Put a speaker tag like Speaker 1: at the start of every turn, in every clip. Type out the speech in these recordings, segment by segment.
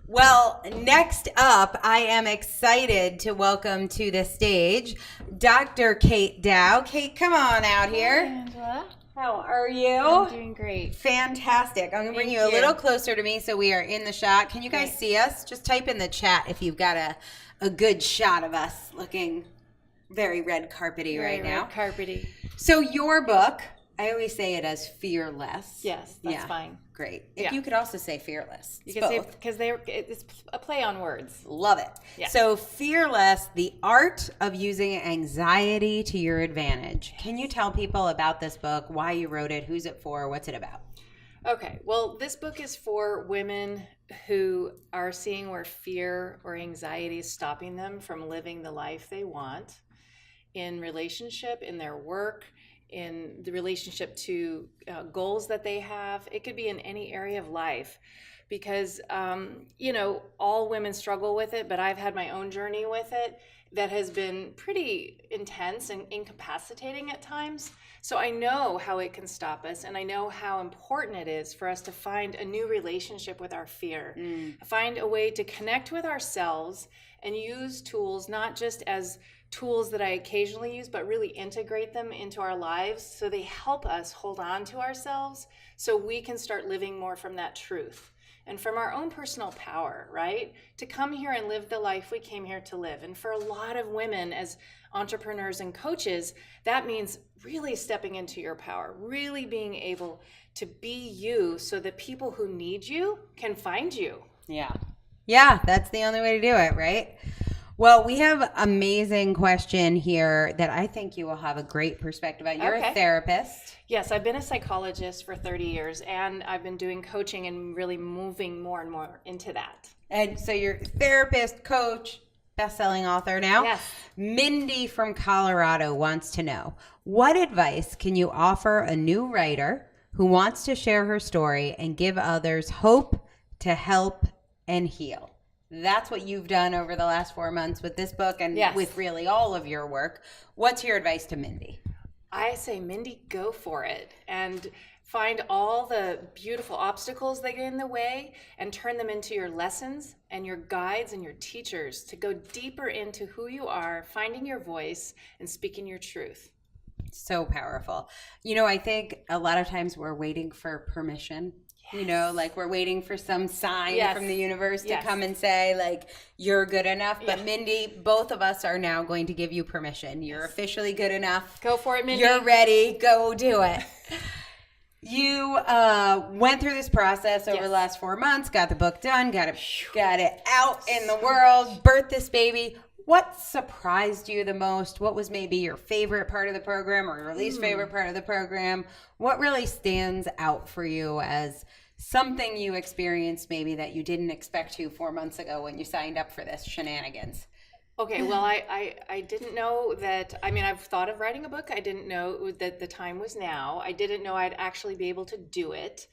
Speaker 1: Well, next up, I am excited to welcome to the stage Dr. Kate Dow. Kate, come on out here.
Speaker 2: Hi, Angela.
Speaker 1: How are you?
Speaker 2: I'm doing great.
Speaker 1: Fantastic. I'm going to bring you a little closer to me so we are in the shot. Can you guys see us? Just type in the chat if you've got a good shot of us looking very red carpety right now.
Speaker 2: Red carpety.
Speaker 1: So your book, I always say it as Fearless.
Speaker 2: Yes, that's fine.
Speaker 1: Great. If you could also say Fearless.
Speaker 2: You can say, because it's a play on words.
Speaker 1: Love it. Yeah. So Fearless, the art of using anxiety to your advantage. Can you tell people about this book, why you wrote it, who's it for, what's it about?
Speaker 2: Okay. Well, this book is for women who are seeing where fear or anxiety is stopping them from living the life they want in relationship, in their work, in the relationship to goals that they have. It could be in any area of life because, all women struggle with it, but I've had my own journey with it that has been pretty intense and incapacitating at times. So I know how it can stop us, and I know how important it is for us to find a new relationship with our fear, find a way to connect with ourselves and use tools not just as tools that I occasionally use, but really integrate them into our lives so they help us hold on to ourselves so we can start living more from that truth and from our own personal power, right? To come here and live the life we came here to live. And for a lot of women as entrepreneurs and coaches, that means really stepping into your power, really being able to be you so that people who need you can find you.
Speaker 1: Yeah, that's the only way to do it, right? Well, we have an amazing question here that I think you will have a great perspective on. You're a therapist.
Speaker 2: Yes, I've been a psychologist for 30 years, and I've been doing coaching and really moving more and more into that.
Speaker 1: And so you're a therapist, coach, best-selling author now.
Speaker 2: Yes.
Speaker 1: Mindy from Colorado wants to know, what advice can you offer a new writer who wants to share her story and give others hope to help and heal? That's what you've done over the last 4 months with this book and with really all of your work. What's your advice to Mindy?
Speaker 2: I say, Mindy, go for it and find all the beautiful obstacles that get in the way and turn them into your lessons and your guides and your teachers to go deeper into who you are, finding your voice and speaking your truth.
Speaker 1: So powerful. I think a lot of times we're waiting for permission. Like we're waiting for some sign from the universe to come and say, like, you're good enough. But Mindy, both of us are now going to give you permission. You're officially good enough.
Speaker 2: Go for it, Mindy.
Speaker 1: You're ready. Go do it. You went through this process over the last 4 months, got the book done, got it out in the world, birthed this baby. What surprised you the most? What was maybe your favorite part of the program or your least favorite part of the program? What really stands out for you as something you experienced maybe that you didn't expect to 4 months ago when you signed up for this shenanigans?
Speaker 2: Okay, well, I didn't know that. I mean, I've thought of writing a book. I didn't know that the time was now. I didn't know I'd actually be able to do it.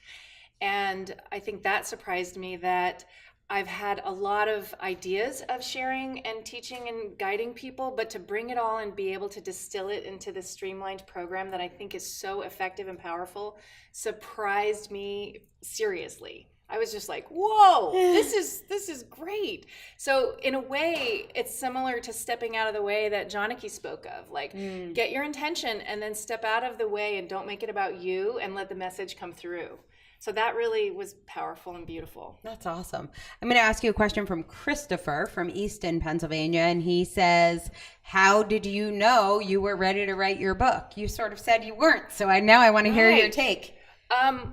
Speaker 2: And I think that surprised me that I've had a lot of ideas of sharing and teaching and guiding people, but to bring it all and be able to distill it into this streamlined program that I think is so effective and powerful surprised me seriously. I was just like, whoa, this is great. So in a way, it's similar to stepping out of the way that Janaki spoke of. Like, get your intention and then step out of the way and don't make it about you and let the message come through. So that really was powerful and beautiful.
Speaker 1: That's awesome. I'm going to ask you a question from Christopher from Easton, Pennsylvania. And he says, how did you know you were ready to write your book? You sort of said you weren't. So now I want to hear your take.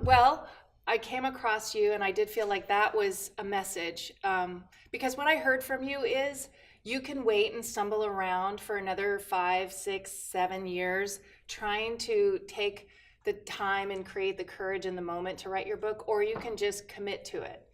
Speaker 2: Well, I came across you and I did feel like that was a message. Because what I heard from you is you can wait and stumble around for another 5, 6, 7 years trying to take the time and create the courage in the moment to write your book, or you can just commit to it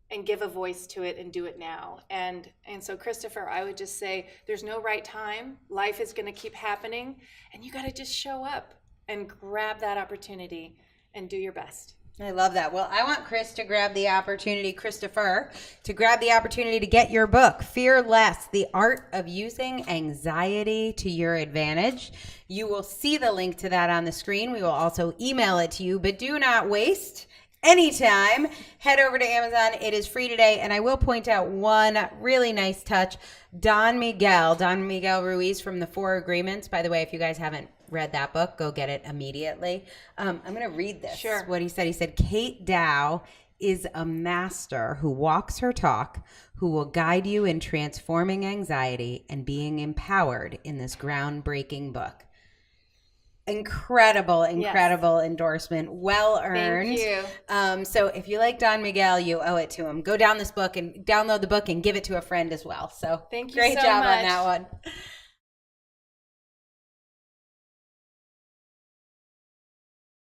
Speaker 2: and give a voice to it and do it now. And so, Christopher, I would just say there's no right time. Life is going to keep happening, and you got to just show up and grab that opportunity and do your best.
Speaker 1: I love that. Well, I want Chris to grab the opportunity, Christopher, to grab the opportunity to get your book, Fearless, The Art of Using Anxiety to Your Advantage. You will see the link to that on the screen. We will also email it to you, but do not waste anytime, head over to Amazon. It is free today. And I will point out one really nice touch. Don Miguel Ruiz from The Four Agreements. By the way, if you guys haven't read that book, go get it immediately. I'm going to read this.
Speaker 2: Sure.
Speaker 1: What he said. He said, Kate Dow is a master who walks her talk, who will guide you in transforming anxiety and being empowered in this groundbreaking book. Incredible endorsement. Well earned.
Speaker 2: Thank you.
Speaker 1: So if you like Don Miguel, you owe it to him. Go down this book and download the book and give it to a friend as well. So
Speaker 2: Thank you
Speaker 1: great
Speaker 2: so
Speaker 1: job
Speaker 2: much.
Speaker 1: on that one.